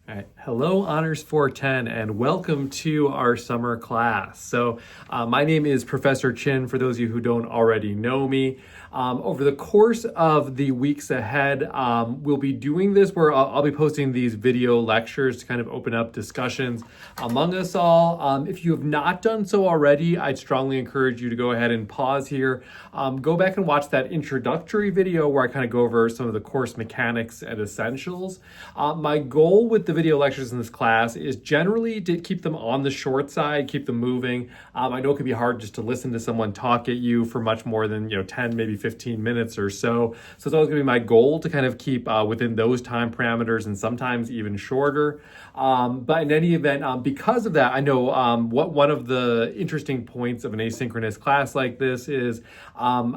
All right. Hello, Honors 410, and welcome to our summer class. So my name is Professor Chin, for those of you who don't already know me. Over the course of the weeks ahead, we'll be doing this where I'll be posting these video lectures to kind of open up discussions among us all. If you have not done so already, I'd strongly encourage you to go ahead and pause here. Go back and watch that introductory video where I kind of go over some of the course mechanics and essentials. My goal with the video lectures in this class is generally to keep them on the short side, keep them moving. I know it can be hard just to listen to someone talk at you for much more than 10, maybe 15 minutes or so. So it's always going to be my goal to kind of keep within those time parameters and sometimes even shorter. But in any event, because of that, I know what one of the interesting points of an asynchronous class like this is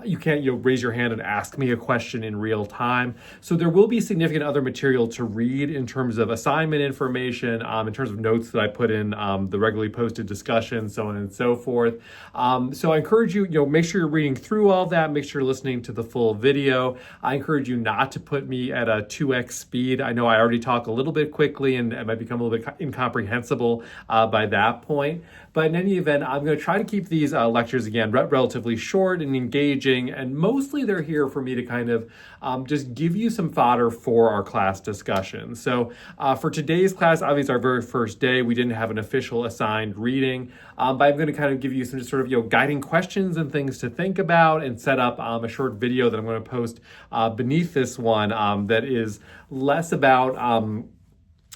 you can't raise your hand and ask me a question in real time. So there will be significant other material to read in terms of assignment information, in terms of notes that I put in, the regularly posted discussions, so on and so forth. So I encourage you, make sure you're reading through all that, make sure you're listening to the full video. I encourage you not to put me at a 2x speed. I know I already talk a little bit quickly and it might become a little bit incomprehensible by that point. But in any event, I'm going to try to keep these lectures, again, relatively short and engaging, and mostly they're here for me to kind of just give you some fodder for our class discussion. So for today's class, obviously our very first day, we didn't have an official assigned reading, but I'm going to kind of give you some just sort of guiding questions and things to think about and set up a short video that I'm going to post beneath this one that is less about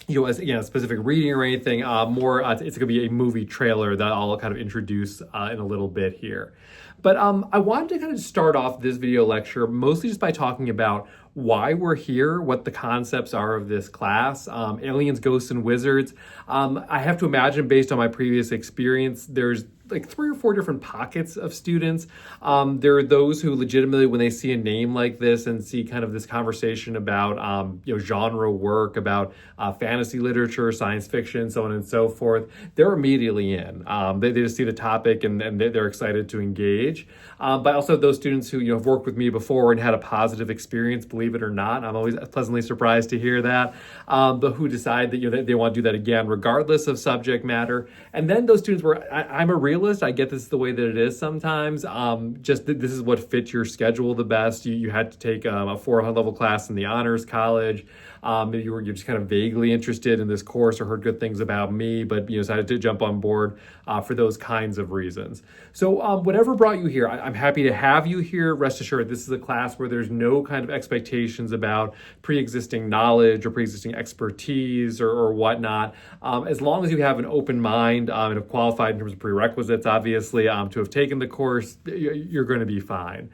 as a specific reading or anything, more it's going to be a movie trailer that I'll kind of introduce in a little bit here. But I wanted to kind of start off this video lecture mostly just by talking about why we're here, what the concepts are of this class, aliens, ghosts, and wizards. I have to imagine, based on my previous experience, there's like 3 or 4 different pockets of students. There are those who legitimately, when they see a name like this and see kind of this conversation about genre work, about fantasy literature, science fiction, so on and so forth, they're immediately in. They just see the topic and they're excited to engage. But also those students who have worked with me before and had a positive experience, believe it or not, I'm always pleasantly surprised to hear that, but who decide that they want to do that again, regardless of subject matter. And then those students where I'm a realist, I get this is the way that it is sometimes. Just this is what fits your schedule the best. You had to take a 400 level class in the honors college. Maybe you're just kind of vaguely interested in this course or heard good things about me, but decided to jump on board for those kinds of reasons. So whatever brought you here, I'm happy to have you here. Rest assured, this is a class where there's no kind of expectations about pre-existing knowledge or pre-existing expertise or whatnot. As long as you have an open mind and have qualified in terms of prerequisites, obviously, to have taken the course, you're going to be fine.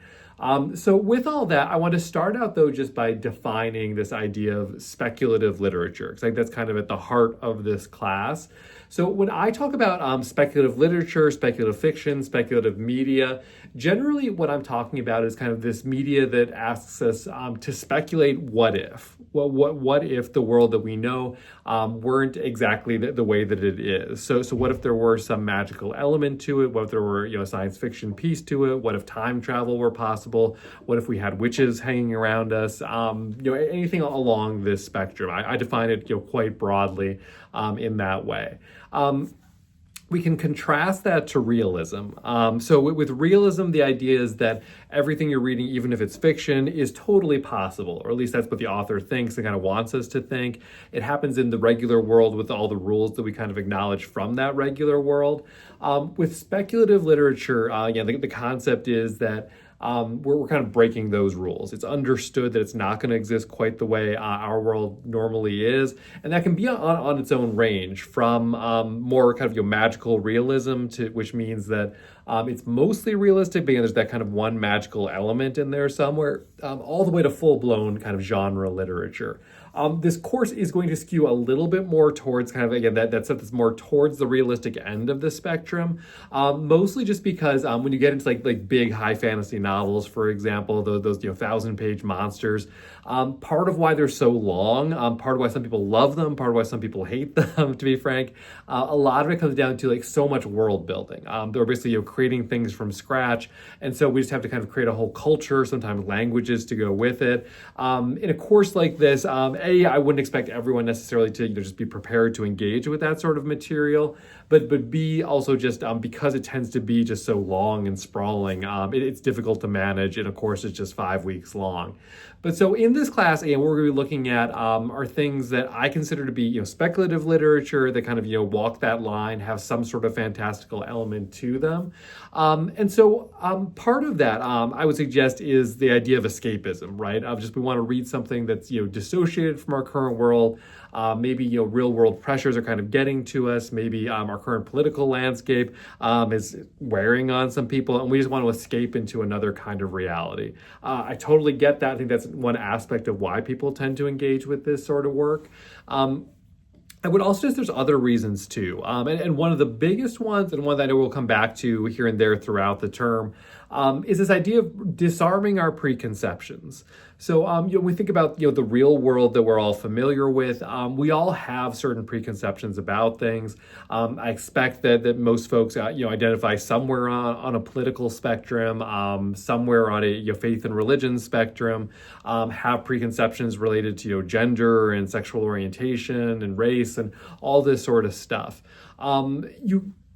So with all that, I want to start out, though, just by defining this idea of speculative literature, because I think that's kind of at the heart of this class. So when I talk about speculative literature, speculative fiction, speculative media, generally what I'm talking about is kind of this media that asks us to speculate what if. What if the world that we know weren't exactly the way that it is? So what if there were some magical element to it? What if there were a science fiction piece to it? What if time travel were possible? What if we had witches hanging around us? Anything along this spectrum. I define it quite broadly in that way. We can contrast that to realism. So with realism, the idea is that everything you're reading, even if it's fiction, is totally possible, or at least that's what the author thinks and kind of wants us to think. It happens in the regular world with all the rules that we kind of acknowledge from that regular world. With speculative literature, the concept is that we're kind of breaking those rules. It's understood that it's not going to exist quite the way our world normally is, and that can be on its own range from more kind of magical realism, to which means that it's mostly realistic, but there's that kind of one magical element in there somewhere, all the way to full-blown kind of genre literature. This course is going to skew a little bit more towards kind of, again, that stuff that's more towards the realistic end of the spectrum, mostly just because when you get into like big high fantasy novels, for example, those 1,000-page monsters, Part of why they're so long, part of why some people love them, part of why some people hate them, to be frank, a lot of it comes down to like so much world building. They're basically creating things from scratch, and so we just have to kind of create a whole culture, sometimes languages to go with it. In a course like this, I wouldn't expect everyone necessarily to just be prepared to engage with that sort of material, but B, also just because it tends to be just so long and sprawling, it's difficult to manage in a course that's just 5 weeks long. But so in this class, again, what we're going to be looking at are things that I consider to be, speculative literature that kind of, walk that line, have some sort of fantastical element to them. And so part of that, I would suggest, is the idea of escapism, right? Of just we want to read something that's, dissociated from our current world. Maybe, real world pressures are kind of getting to us. Maybe our current political landscape is wearing on some people, and we just want to escape into another kind of reality. I totally get that. I think that's one aspect of why people tend to engage with this sort of work. I would also suggest there's other reasons too. And one of the biggest ones, and one that I know we'll come back to here and there throughout the term, is this idea of disarming our preconceptions. So, we think about, the real world that we're all familiar with. We all have certain preconceptions about things. I expect that most folks, identify somewhere on a political spectrum, somewhere on a faith and religion spectrum, have preconceptions related to, gender and sexual orientation and race and all this sort of stuff.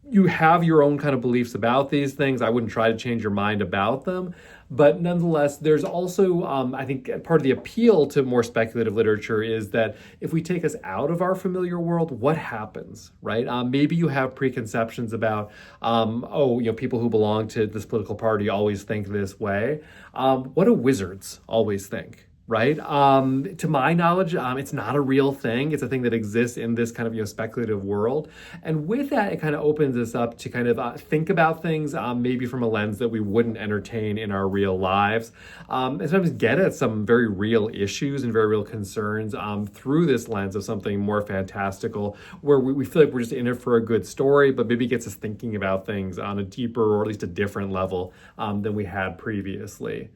You have your own kind of beliefs about these things. I wouldn't try to change your mind about them. But nonetheless, there's also, I think, part of the appeal to more speculative literature is that if we take us out of our familiar world, what happens, right? Maybe you have preconceptions about, people who belong to this political party always think this way. What do wizards always think? Right? To my knowledge, it's not a real thing. It's a thing that exists in this kind of, speculative world. And with that, it kind of opens us up to kind of think about things maybe from a lens that we wouldn't entertain in our real lives. And sometimes get at some very real issues and very real concerns through this lens of something more fantastical, where we feel like we're just in it for a good story, but maybe gets us thinking about things on a deeper or at least a different level than we had previously.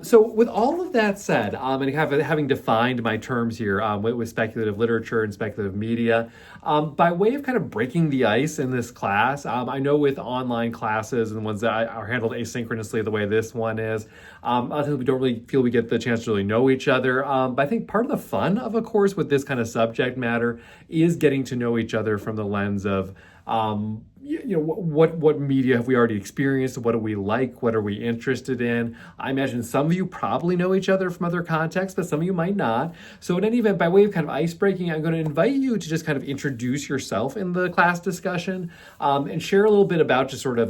So with all of that said, and having defined my terms here with speculative literature and speculative media, by way of kind of breaking the ice in this class, I know with online classes and ones that are handled asynchronously the way this one is, a lot of times we don't really feel we get the chance to really know each other. But I think part of the fun of a course with this kind of subject matter is getting to know each other from the lens of what media have we already experienced? What do we like? What are we interested in? I imagine some of you probably know each other from other contexts, but some of you might not. So in any event, by way of kind of ice breaking, I'm going to invite you to just kind of introduce yourself in the class discussion and share a little bit about just sort of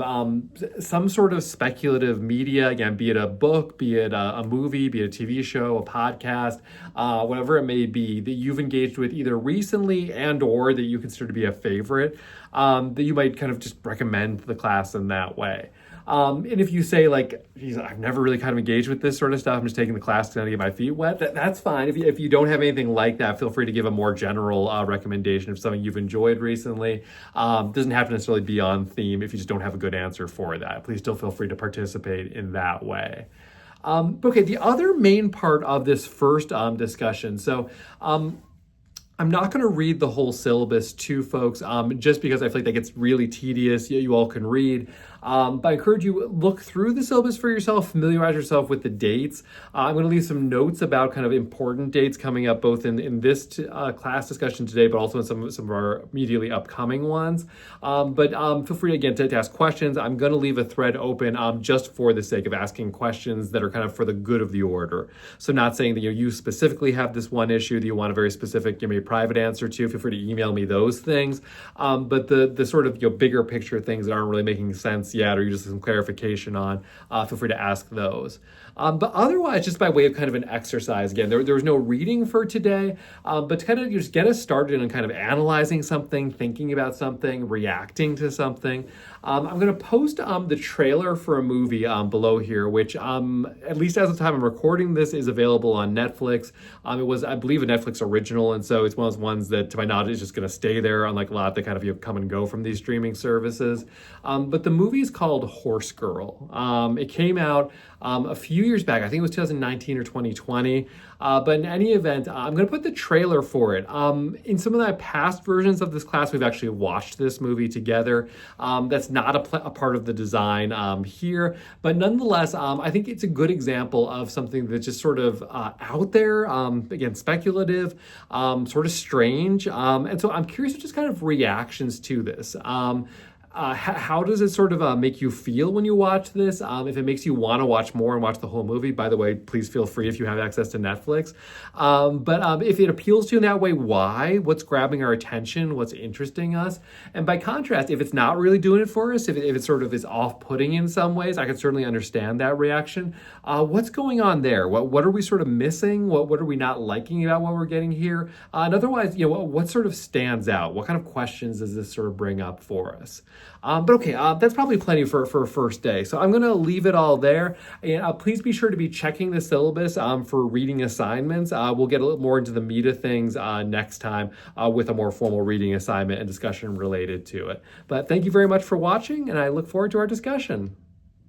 some sort of speculative media, again, be it a book, be it a movie, be it a TV show, a podcast, whatever it may be that you've engaged with either recently and or that you consider to be a favorite. That you might kind of just recommend the class in that way. And if you say like, geez, I've never really kind of engaged with this sort of stuff, I'm just taking the class to kind of get my feet wet, that's fine. If you don't have anything like that, feel free to give a more general recommendation of something you've enjoyed recently. Doesn't have to necessarily be on theme if you just don't have a good answer for that. Please still feel free to participate in that way. Okay, the other main part of this first discussion. So I'm not going to read the whole syllabus to folks just because I feel like that gets really tedious. You all can read. But I encourage you, look through the syllabus for yourself, familiarize yourself with the dates. I'm going to leave some notes about kind of important dates coming up both in this class discussion today, but also in some of our immediately upcoming ones. But feel free, again, to ask questions. I'm going to leave a thread open just for the sake of asking questions that are kind of for the good of the order. So not saying that you specifically have this one issue that you want a very specific, maybe private answer to. Feel free to email me those things. But the sort of bigger picture things that aren't really making sense yet, or you just some clarification on, feel free to ask those. But otherwise, just by way of kind of an exercise, again, there was no reading for today, but to kind of just get us started in kind of analyzing something, thinking about something, reacting to something. I'm going to post the trailer for a movie below here, which at least as of the time I'm recording this is available on Netflix. It was, I believe, a Netflix original, and so it's one of those ones that, to my knowledge, is just going to stay there, unlike a lot that kind of come and go from these streaming services. But the movie is called Horse Girl. It came out a few years back. I think it was 2019 or 2020. But in any event, I'm going to put the trailer for it. In some of the past versions of this class, we've actually watched this movie together. That's not a part of the design here, but nonetheless, I think it's a good example of something that's just sort of out there, again, speculative, sort of strange. And so I'm curious just kind of reactions to this. How does it sort of make you feel when you watch this? If it makes you want to watch more and watch the whole movie, by the way, please feel free if you have access to Netflix. But if it appeals to you in that way, why? What's grabbing our attention? What's interesting us? And by contrast, if it's not really doing it for us, if it sort of is off-putting in some ways, I can certainly understand that reaction. What's going on there? What are we sort of missing? What are we not liking about what we're getting here? And otherwise, what sort of stands out? What kind of questions does this sort of bring up for us? But okay, that's probably plenty for a first day. So I'm going to leave it all there. And please be sure to be checking the syllabus for reading assignments. We'll get a little more into the meat of things next time with a more formal reading assignment and discussion related to it. But thank you very much for watching, and I look forward to our discussion.